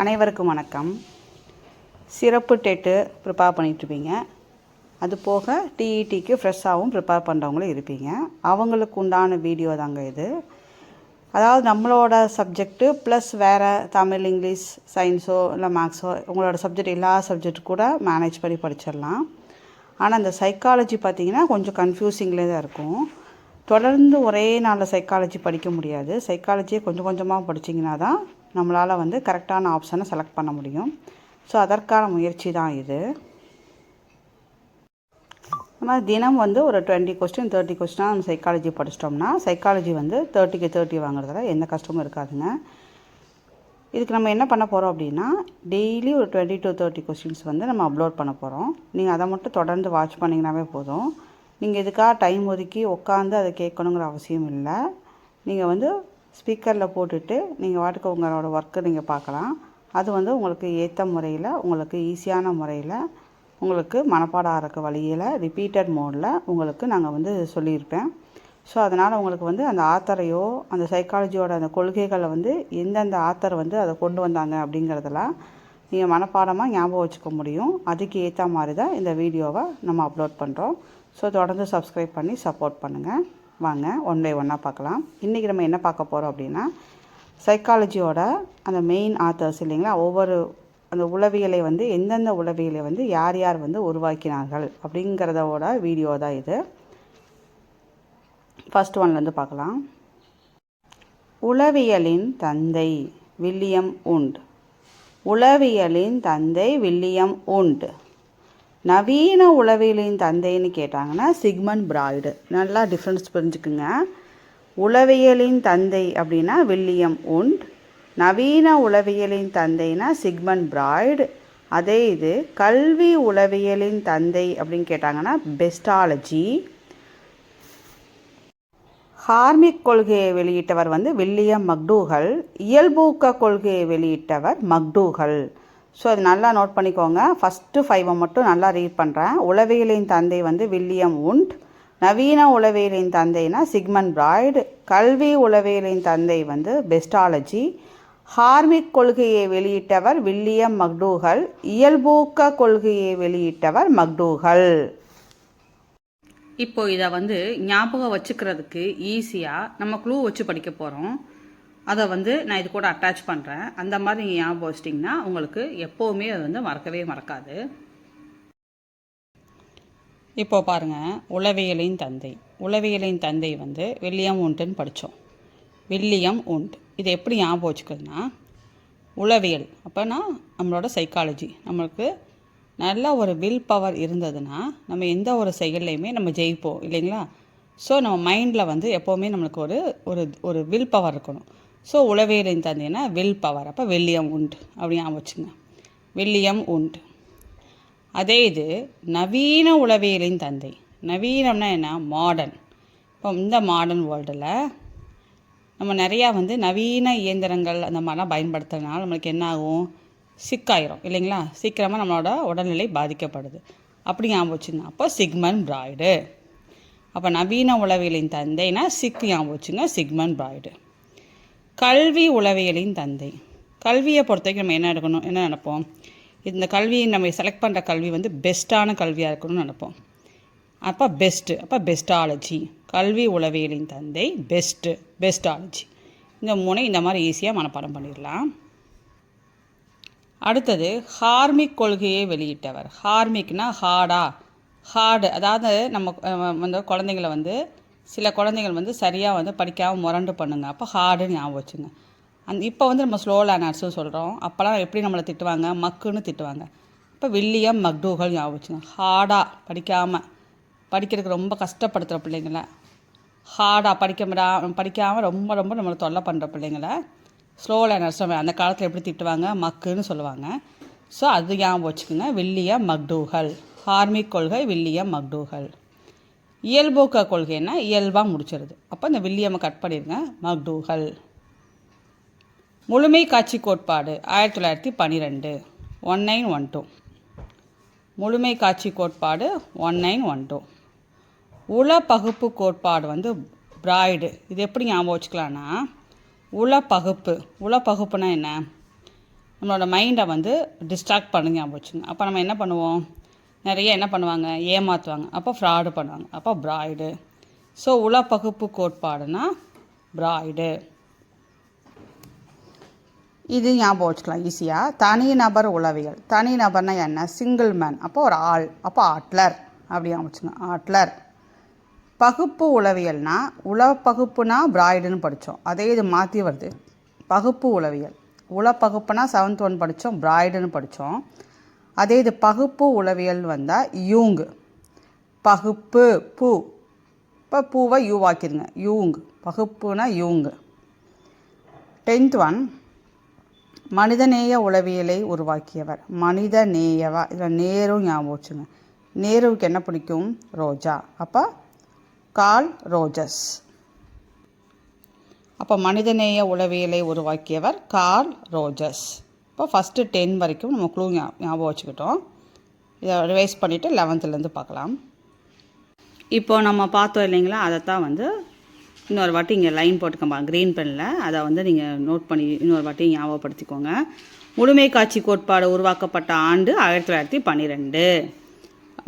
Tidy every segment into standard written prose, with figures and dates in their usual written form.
அனைவருக்கும் வணக்கம். சிறப்பு டெட்டு ப்ரிப்பேர் பண்ணிகிட்ருப்பீங்க. அது போக டிஇடிக்கு ஃப்ரெஷ்ஷாகவும் ப்ரிப்பேர் பண்ணுறவங்களும் இருப்பீங்க. அவங்களுக்கு உண்டான வீடியோ தாங்க இது. அதாவது நம்மளோட சப்ஜெக்ட்டு ப்ளஸ் வேறு தமிழ், இங்கிலீஷ், சயின்ஸோ இல்லை மேக்ஸோ உங்களோட சப்ஜெக்ட் எல்லா சப்ஜெக்ட் கூட மேனேஜ் பண்ணி படிச்சிடலாம். ஆனால் இந்த சைக்காலஜி பார்த்திங்கன்னா கொஞ்சம் கன்ஃபியூசிங்லேயே தான் இருக்கும். தொடர்ந்து ஒரே நாளில் சைக்காலஜி படிக்க முடியாது. சைக்காலஜியை கொஞ்சம் கொஞ்சமாக படிச்சிங்கன்னா தான் நம்மளால் வந்து கரெக்டான ஆப்ஷனை செலக்ட் பண்ண முடியும். ஸோ அதற்கான முயற்சி தான் இது. நம்ம தினம் வந்து ஒரு 20 கொஸ்டின் 30 கொஸ்டினாக நம்ம சைக்காலஜி படிச்சிட்டோம்னா சைக்காலஜி வந்து 30க்கு 30 வாங்குறதுல எந்த கஷ்டமும் இருக்காதுங்க. இதுக்கு நம்ம என்ன பண்ண போகிறோம் அப்படின்னா டெய்லி ஒரு 20 to 30 கொஸ்டின்ஸ் வந்து நம்ம அப்லோட் பண்ண போகிறோம். நீங்கள் அதை மட்டும் தொடர்ந்து வாட்ச் பண்ணிங்கனாவே போதும். நீங்கள் இதுக்காக டைம் ஒதுக்கி உட்காந்து அதை கேட்கணுங்கிற அவசியம் இல்லை. நீங்கள் வந்து ஸ்பீக்கரில் போட்டுட்டு நீங்கள் வாட்டுக்கு உங்களோட ஒர்க்கை நீங்கள் பார்க்கலாம். அது வந்து உங்களுக்கு ஏற்ற முறையில், உங்களுக்கு ஈஸியான முறையில், உங்களுக்கு மனப்பாடம் ஆகிற வழியில் ரிப்பீட்டட் மோடில் உங்களுக்கு நாங்கள் வந்து சொல்லியிருப்பேன். ஸோ அதனால் உங்களுக்கு வந்து அந்த ஆத்தரையோ அந்த சைக்காலஜியோட அந்த கொள்கைகளை வந்து எந்தெந்த ஆத்தர் வந்து அதை கொண்டு வந்தாங்க அப்படிங்கிறதெல்லாம் நீங்கள் மனப்பாடமாக ஞாபகம் வச்சுக்க முடியும். அதுக்கு ஏற்ற மாதிரி தான் இந்த வீடியோவை நம்ம அப்லோட் பண்ணுறோம். ஸோ தொடர்ந்து சப்ஸ்கிரைப் பண்ணி சப்போர்ட் பண்ணுங்கள். வாங்க ஒன் பை ஒன்னாக பார்க்கலாம். இன்றைக்கி நம்ம என்ன பார்க்க போகிறோம் அப்படின்னா சைக்காலஜியோட அந்த மெயின் ஆத்தர்ஸ் இல்லைங்களா, ஒவ்வொரு அந்த உளவியலை வந்து எந்தெந்த உளவியலை வந்து யார் யார் வந்து உருவாக்கினார்கள் அப்படிங்கிறதோட வீடியோ தான் இது. ஃபர்ஸ்ட் ஒன்லேருந்து பார்க்கலாம். உளவியலின் தந்தை வில்லியம் உண்ட். உளவியலின் தந்தை வில்லியம் உண்ட். நவீன உளவியலின் தந்தைன்னு கேட்டாங்கன்னா சிக்மண்ட் பிராய்டு. நல்லா டிஃப்ரென்ஸ் புரிஞ்சுக்குங்க. உளவியலின் தந்தை அப்படின்னா வில்லியம் உண்ட். நவீன உளவியலின் தந்தைனா சிக்மண்ட் பிராய்டு. அதே இது கல்வி உளவியலின் தந்தை அப்படின்னு கேட்டாங்கன்னா பெஸ்டாலஜி. ஹார்மிக் கொள்கையை வெளியிட்டவர் வந்து வில்லியம் மக்டூகல். இயல்பூக்க கொள்கையை வெளியிட்டவர் மக்டூகல். ஸோ அது நல்லா நோட் பண்ணிக்கோங்க. ஃபஸ்ட்டு 5 மட்டும் நல்லா ரீட் பண்ணுறேன். உளவியலின் தந்தை வந்து வில்லியம் உண்ட். நவீன உளவியலின் தந்தைனா சிக்மண்ட் பிராய்டு. கல்வி உளவியலின் தந்தை வந்து பெஸ்டாலஜி. ஹார்மிக் கொள்கையை வெளியிட்டவர் வில்லியம் மக்டூகல். இயல்பூக்க கொள்கையை வெளியிட்டவர் மக்டூகல். இப்போ இதை வந்து ஞாபகம் வச்சுக்கிறதுக்கு ஈஸியாக நம்ம க்ளூ வச்சு படிக்க போகிறோம். அதை வந்து நான் இது கூட அட்டாச் பண்ணுறேன். அந்த மாதிரி நீங்கள் ஞாபகம் வச்சிட்டிங்கன்னா உங்களுக்கு எப்போவுமே அது வந்து மறக்கவே மறக்காது. இப்போ பாருங்கள், உளவியலின் தந்தை. உளவியலின் தந்தை வந்து வில்லியம் உண்ட்னு படித்தோம். வில்லியம் உண்ட். இது எப்படி ஞாபகம் வச்சுக்கிறதுனா உளவியல் அப்போனா நம்மளோட சைக்காலஜி. நம்மளுக்கு நல்ல ஒரு வில் பவர் இருந்ததுன்னா நம்ம எந்த ஒரு செயல்லையுமே நம்ம ஜெயிப்போம் இல்லைங்களா. ஸோ நம்ம மைண்டில் வந்து எப்போவுமே நம்மளுக்கு ஒரு ஒரு ஒரு வில் பவர் இருக்கணும். ஸோ உளவியலின் தந்தைன்னா வில் பவர். அப்போ வில்லியம் உண்ட் அப்படி ஞாபகம் வச்சுங்க. William Wundt. அதே இது நவீன உளவியலின் தந்தை. நவீனம்னா என்ன? மாடர்ன். இப்போ இந்த மாடர்ன் வேர்ல்டில் நம்ம நிறையா வந்து நவீன இயந்திரங்கள் அந்த மாதிரிலாம் பயன்படுத்துறதுனால நம்மளுக்கு என்ன ஆகும்? சிக்காயிரும் இல்லைங்களா. சீக்கிரமாக நம்மளோட உடல்நிலை பாதிக்கப்படுது. அப்படி ஞாபகம் வச்சுங்க. அப்போ சிக்மண்ட் பிராய்டு. அப்போ நவீன உளவியலின் தந்தைனா ஞாபகம் வச்சுங்க, சிக்மண்ட் பிராய்டு. கல்வி உளவியலின் தந்தை. கல்வியை பொறுத்த வரைக்கும் நம்ம என்ன எடுக்கணும், என்ன நினைப்போம்? இந்த கல்வியை நம்ம செலக்ட் பண்ணுற கல்வி வந்து பெஸ்ட்டான கல்வியாக இருக்கணும்னு நினைப்போம். அப்போ பெஸ்ட்டு. அப்போ பெஸ்டாலஜி. கல்வி உளவியலின் தந்தை பெஸ்ட்டு, பெஸ்டாலஜி. இந்த 3 இந்த மாதிரி ஈஸியாக மனப்பாடம் பண்ணிடலாம். அடுத்தது ஹார்மிக் கொள்கையை வெளியிட்டவர். ஹார்மிக்னா ஹார்டு. அதாவது நம்ம வந்து குழந்தைங்களை வந்து சில குழந்தைகள் வந்து சரியாக வந்து படிக்காமல் முரண்டு பண்ணுங்க. அப்போ ஹார்டுன்னு ஞாபகம் வச்சுங்க. இப்போ வந்து நம்ம ஸ்லோ லேர்னர்ஸ்னு சொல்கிறோம். அப்போலாம் எப்படி நம்மளை திட்டுவாங்க? மக்குன்னு திட்டுவாங்க. இப்போ வில்லியம் மக்டூகல் ஞாபகம் வச்சுங்க. ஹார்டாக படிக்கிறதுக்கு ரொம்ப கஷ்டப்படுத்துகிற பிள்ளைங்கள, ஹார்டாக படிக்காமல் ரொம்ப ரொம்ப நம்மளை தொல்லை பண்ணுற பிள்ளைங்கள ஸ்லோ லேர்னர்ஸ் அந்த காலத்தில் எப்படி திட்டுவாங்க? மக்குன்னு சொல்லுவாங்க. ஸோ அது ஞாபகம் வச்சுக்கோங்க. William McDougall. ஹார்மிக் கொள்கை வில்லியம் மக்டூகல். இயல்பூக்க கொள்கைன்னா இயல்பாக முடிச்சிருது. அப்போ இந்த வில்லியம்மை கட் பண்ணிடுங்க, மக்டூகல். முழுமை காட்சி கோட்பாடு 1912 1912. முழுமை காட்சி கோட்பாடு 1912. உள பகுப்பு கோட்பாடு வந்து பிராய்டு. இது எப்படி ஞாபகம் வச்சுக்கலான்னா உள பகுப்புனா என்ன? நம்மளோட மைண்டை வந்து டிஸ்ட்ராக்ட் பண்ணுங்க போச்சுங்க. அப்போ நம்ம என்ன பண்ணுவோம், நிறைய என்ன பண்ணுவாங்க, ஏமாற்றுவாங்க. அப்போ ஃப்ராடு பண்ணுவாங்க. அப்போ பிராய்டு. ஸோ உளப்பகுப்பு கோட்பாடுனா பிராய்டு. இது ஞாபகம் வச்சுக்கலாம் ஈஸியாக. தனிநபர் உளவியல். தனிநபர்னால் என்ன, சிங்கிள் மேன். அப்போ ஒரு ஆள். அப்போ ஆட்லர் அப்படி ஞாபகம், ஆட்லர். பகுப்பு உளவியல்னா, உளப்பகுப்புனா பிராய்டுன்னு படித்தோம். அதே இது மாற்றி வருது, பகுப்பு உளவியல். உளப்பகுப்புனா 7th 1 படித்தோம், பிராய்டுன்னு படித்தோம். அதே இது பகுப்பு உளவியல் வந்தால் யூங். பகுப்பு பூ, இப்போ பூவை யூவாக்கிடுங்க, யூங். பகுப்புனா யூங். 10th 1 மனிதநேய உளவியலை உருவாக்கியவர். மனிதநேயவா, இதில் நேரு ஞாபகம் வச்சுங்க. நேருவுக்கு என்ன பிடிக்கும், ரோஜா. அப்போ கார்ல் ரோஜர்ஸ். அப்போ மனிதநேய உளவியலை உருவாக்கியவர் கார்ல் ரோஜர்ஸ். இப்போ ஃபஸ்ட்டு 10 வரைக்கும் நம்ம க்ளூ ஞாபகம் வச்சுக்கிட்டோம். இதை ரிவைஸ் பண்ணிவிட்டு 11th பார்க்கலாம். இப்போ நம்ம பார்த்தோம் இல்லைங்களா, அதைத்தான் வந்து இன்னொரு வாட்டி இங்கே லைன் போட்டுக்கம்பா க்ரீன் பெனில். அதை வந்து நீங்கள் நோட் பண்ணி இன்னொரு வாட்டி ஞாபகப்படுத்திக்கோங்க. முழுமை காட்சி கோட்பாடு உருவாக்கப்பட்ட ஆண்டு 1912.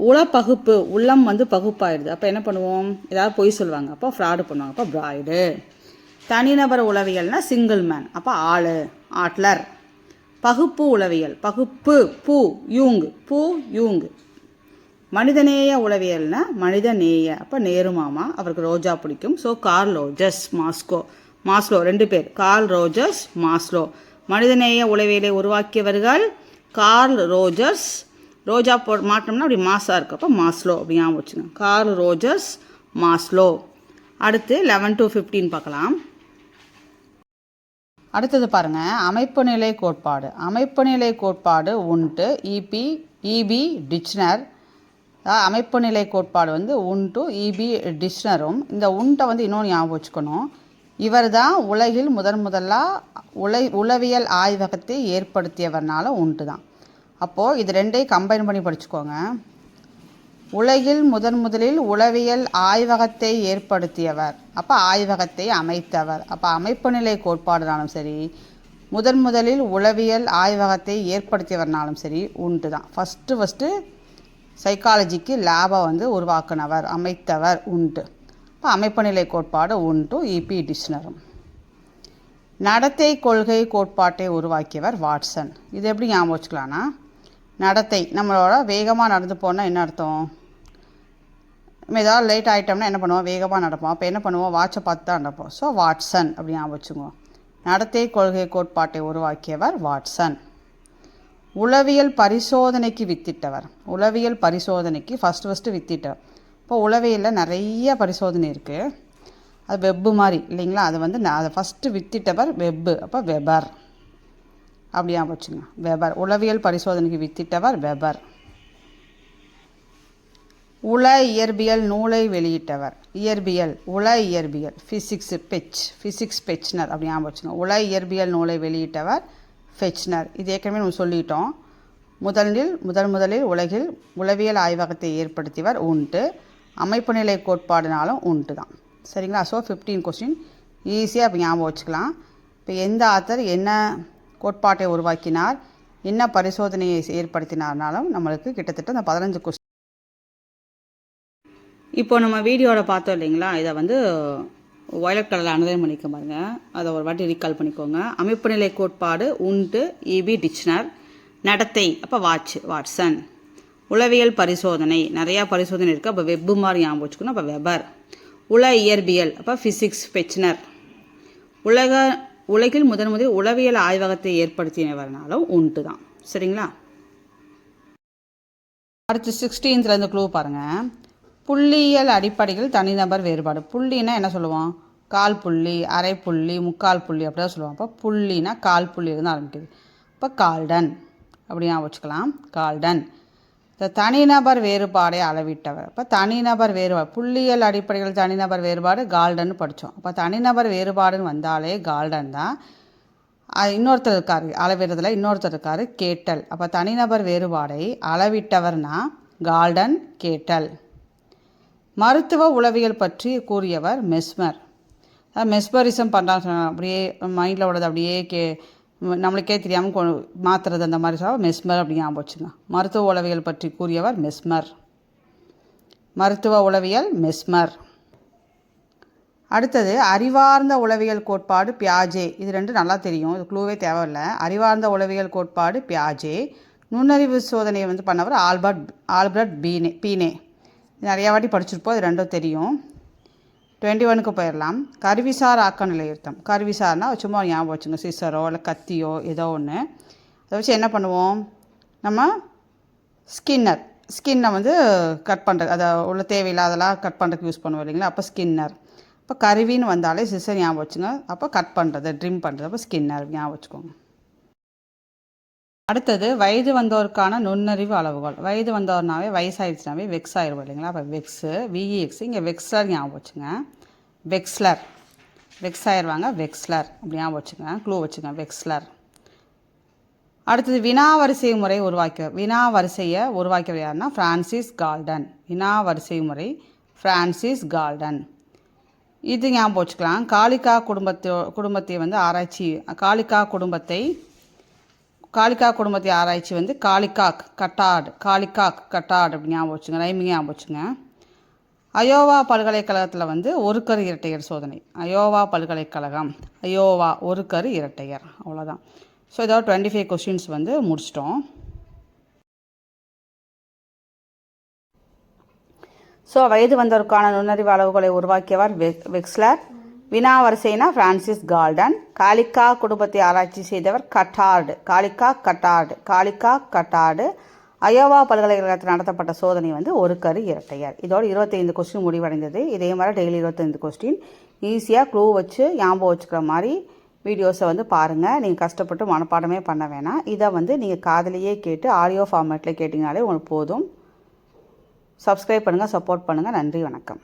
உளப்பகுப்பு, உள்ளம் வந்து பகுப்பாயிடுது. அப்போ என்ன பண்ணுவோம், ஏதாவது பொய் சொல்லுவாங்க, அப்போ ஃப்ராடு பண்ணுவாங்க, அப்போ பிராய்டு. தனிநபர் உளவியல்னால் சிங்கிள் மேன். அப்போ ஆள், ஆட்லர். பகுப்பு உளவியல், பகுப்பு பூ, யூங். பூ யூங். மனிதநேய உளவியல்னா மனிதநேய. அப்போ நேரு மாமா, அவருக்கு ரோஜா பிடிக்கும். ஸோ கார்ல் ரோஜர்ஸ், மாஸ்லோ 2 பேர், கார்ல் ரோஜர்ஸ், மாஸ்லோ. மனிதநேய உளவியலை உருவாக்கியவர்கள் கார்ல் ரோஜர்ஸ். ரோஜா மாட்டோம்னா அப்படி மாசாக இருக்குது, அப்போ மாஸ்லோ அப்படி ஞாபகம் வச்சுங்க. Carl Rogers, Maslow. அடுத்து 11 to 15 பார்க்கலாம். அடுத்தது பாருங்கள், அமைப்பு நிலை கோட்பாடு. அமைப்பு நிலை கோட்பாடு உண்டு இபி டிக்ஷனர். அமைப்பு நிலை கோட்பாடு வந்து உண்டு இபி டிக்ஷனரும். இந்த உண்டை வந்து இன்னொன்று ஞாபகம் வச்சுக்கணும். இவர் தான் உலகில் முதலாக உளவியல் ஆய்வகத்தை ஏற்படுத்தியவர்னால உண்டு தான். அப்போது இது ரெண்டையும் கம்பைன் பண்ணி படிச்சுக்கோங்க. உலகில் முதலில் உளவியல் ஆய்வகத்தை ஏற்படுத்தியவர், அப்போ ஆய்வகத்தை அமைத்தவர். அப்போ அமைப்பு நிலை கோட்பாடுனாலும் சரி, முதலில் உளவியல் ஆய்வகத்தை ஏற்படுத்தியவர்னாலும் சரி உண்டு தான். ஃபஸ்ட்டு சைக்காலஜிக்கு லேபை வந்து உருவாக்குனவர், அமைத்தவர் உண்டு. இப்போ அமைப்பு நிலை கோட்பாடு உண்டு இபி டிக்ஷனரும். நடத்தை கொள்கை கோட்பாட்டை உருவாக்கியவர் வாட்சன். இது எப்படி ஞாபகம் வச்சுக்கலான்னா, நடத்தை, நம்மளோட வேகமாக நடந்து போனால் என்ன அர்த்தம், நம்ம ஏதாவது லேட் ஆகிட்டோம்னா என்ன பண்ணுவோம், வேகமாக நடப்போம். அப்போ என்ன பண்ணுவோம், வாட்சை பார்த்து தான் நடப்போம். ஸோ வாட்சன் அப்படி ஞாபகம் வச்சுக்குவோம். நடத்தை கொள்கை கோட்பாட்டை உருவாக்கியவர் வாட்சன். உளவியல் பரிசோதனைக்கு வித்திட்டவர். உளவியல் பரிசோதனைக்கு ஃபஸ்ட்டு வித்திட்டவர். இப்போ உளவியலில் நிறைய பரிசோதனை இருக்குது, அது வெப்பு மாதிரி இல்லைங்களா. அது வந்து அதை ஃபஸ்ட்டு வித்திட்டவர் வெப்பு. அப்போ வெபர் அப்படி ஞாபகம் வச்சுங்க, வெபர். உளவியல் பரிசோதனைக்கு வித்திட்டவர் வெபர். உள இயற்பியல் நூலை வெளியிட்டவர். இயற்பியல், உள இயற்பியல், ஃபிசிக்ஸ் பெச்னர் அப்படி ஞாபகம் வச்சுங்க. உள இயற்பியல் நூலை வெளியிட்டவர் ஃபெச்னர். இது ஏற்கனவே நம்ம சொல்லிட்டோம். முதலில் உலகில் உளவியல் ஆய்வகத்தை ஏற்படுத்தியவர் உண்டு. அமைப்பு நிலை கோட்பாடுனாலும் உண்டு தான். சரிங்களா. ஸோ 15 கொஸ்டின் ஈஸியாக இப்போ ஞாபகம் வச்சுக்கலாம். இப்போ எந்த ஆத்தர் என்ன கோட்பாட்டை உருவாக்கினார், என்ன பரிசோதனையை ஏற்படுத்தினார்னாலும் நம்மளுக்கு கிட்டத்தட்ட அந்த 15 கொஸ்டின். இப்போ நம்ம வீடியோவில் பார்த்தோம் இல்லைங்களா, இதை வந்து வயலட் கலரில் அனலைன் பண்ணிக்க பாருங்க. அதை ஒரு வாட்டி ரீகால் பண்ணிக்கோங்க. அமைப்பு நிலை கோட்பாடு உண்டு இபி டிக்ஷனர். நடத்தை, அப்போ வாட்சன். உளவியல் பரிசோதனை, நிறையா பரிசோதனை இருக்குது, அப்போ வெப்பு மாதிரி ஞாபகம் வச்சுக்கணும், அப்போ வெபர். உள இயற்பியல், அப்போ ஃபிசிக்ஸ் பெச்னர். உலகில் முதலில் உளவியல் ஆய்வகத்தை ஏற்படுத்தினவர்னாலும் உண்டு தான். சரிங்களா. அடுத்து 16th க்ளூ பாருங்கள். புள்ளியியல் அடிப்படையில் தனிநபர் வேறுபாடு. புள்ளினா என்ன சொல்லுவோம், கால் புள்ளி, அரை புள்ளி, முக்கால் புள்ளி அப்படி தான் சொல்லுவோம். அப்போ புள்ளினா கால் புள்ளியிலிருந்து ஆரம்பிக்குது. இப்போ கால்டன் அப்படி ஞாபகம் வச்சுக்கலாம், கால்டன். இந்த தனிநபர் வேறுபாடை அளவிட்டவர். அப்போ தனிநபர் வேறுபாடு, புள்ளியியல் அடிப்படையில் தனிநபர் வேறுபாடு கால்டன் படித்தோம். அப்போ தனிநபர் வேறுபாடுன்னு வந்தாலே கால்டன் தான். இன்னொருத்தர் இருக்கார் அளவிடுறதுல, இன்னொருத்தர் இருக்கார் கேட்டல். அப்போ தனிநபர் வேறுபாடை அளவிட்டவர்னா கால்டன், கேட்டல். மருத்துவ உளவியல் பற்றி கூறியவர் மெஸ்மர். மெஸ்மரிசம் பண்ணுறான்னு சொன்னாங்க. அப்படியே மைண்டில் உள்ளது அப்படியே நம்மளுக்கே தெரியாமல் மாற்றுறது அந்த மாதிரி சொல்ல மெஸ்மர் அப்படி ஞாபகம் வச்சுங்க. மருத்துவ உளவியல் பற்றி கூறியவர் மெஸ்மர். மருத்துவ உளவியல் மெஸ்மர். அடுத்தது அறிவார்ந்த உளவியல் கோட்பாடு பியாஜே. இது ரெண்டும் நல்லா தெரியும், இது க்ளூவே தேவையில்லை. அறிவார்ந்த உளவியல் கோட்பாடு பியாஜே. நுண்ணறிவு சோதனையை வந்து பண்ணவர் ஆல்பர்ட் பீனே. நிறையா வாட்டி படிச்சிருப்போம், இது ரெண்டும் தெரியும். 21க்கு போயிடலாம். கருவிசார் ஆக்க நிலையுறுத்தம். கருவிசார்னா சும்மா ஞாபகம் வச்சுங்க, சிசரோ இல்லை கத்தியோ ஏதோ ஒன்று. அதை வச்சு என்ன பண்ணுவோம், நம்ம ஸ்கின்னை வந்து கட் பண்ணுறது, அதை உள்ள தேவையில்லாதெல்லாம் கட் பண்ணுறதுக்கு யூஸ் பண்ணுவோம் இல்லைங்களா, அப்போ ஸ்கின்னர். இப்போ கருவின்னு வந்தாலே சிசர் ஞாபகம் வச்சுங்க, அப்போ கட் பண்ணுறது ட்ரிம் பண்ணுறது, அப்போ ஸ்கின்னர் ஞாபகம் வச்சுக்கோங்க. அடுத்தது வயது வந்தோருக்கான நுண்ணறிவு அளவுகள். வயது வந்தோர்னாவே வயசாகிடுச்சுனாவே வெக்ஸ் ஆயிடுவோம் இல்லைங்களா, அப்போ வெக்ஸு விஇஎக்ஸ், இங்கே வெக்ஸ்லர் ஞாபகம் வச்சுங்க. வெக்ஸ் ஆயிடுவாங்க, வெக்ஸ்லர் அப்படி ஞாபகம் வச்சுங்க, க்ளூ வச்சுங்க வெக்ஸ்லர். அடுத்தது வினாவரிசை முறை வினாவரிசையை உருவாக்கியவர் யாருன்னா ஃப்ரான்சிஸ் கால்டன். வினாவரிசை முறை ஃப்ரான்சிஸ் கால்டன். இது ஞாபகம் வச்சுக்கலாம். காளிகா குடும்பத்தை வந்து ஆராய்ச்சி, காளிகா குடும்பத்தை ஆராய்ச்சி வந்து காளிகாக் கட்டாட் அப்படி ஞாபகம் வச்சுங்க, ரைமிங் ஞாபகம் வச்சுங்க. அயோவா பல்கலைக்கழகத்தில் வந்து ஒரு கரு இரட்டையர் சோதனை. அயோவா பல்கலைக்கழகம், ஒரு கரு இரட்டையர், அவ்வளோதான். ஸோ இதோட 25 கொஸ்டின்ஸ் வந்து முடிச்சிட்டோம். ஸோ வயது வந்தோருக்கான நுண்ணறிவு அளவுகளை உருவாக்கியவர் வெக்ஸ்லர். வினாவரிசைனா ஃப்ரான்சிஸ் கால்டன். காளிகா குடும்பத்தை ஆராய்ச்சி செய்தவர் காளிகா கட்டார்டு. அயோவா பல்கலைக்கழகத்தில் நடத்தப்பட்ட சோதனை வந்து ஒரு கரு இரட்டையர். இதோட 25 கொஸ்டின் முடிவடைந்தது. இதே மாதிரி டெய்லி 25 கொஸ்டின் ஈஸியாக க்ளூ வச்சு ஞாபகம் வச்சுக்கிற மாதிரி வீடியோஸை வந்து பாருங்கள். நீங்கள் கஷ்டப்பட்டு மனப்பாடமே பண்ண வேணாம். இதை வந்து நீங்கள் காதலியே கேட்டு ஆடியோ ஃபார்மேட்டில் கேட்டிங்கனாலே உங்களுக்கு போதும். சப்ஸ்கிரைப் பண்ணுங்கள், சப்போர்ட் பண்ணுங்கள். நன்றி, வணக்கம்.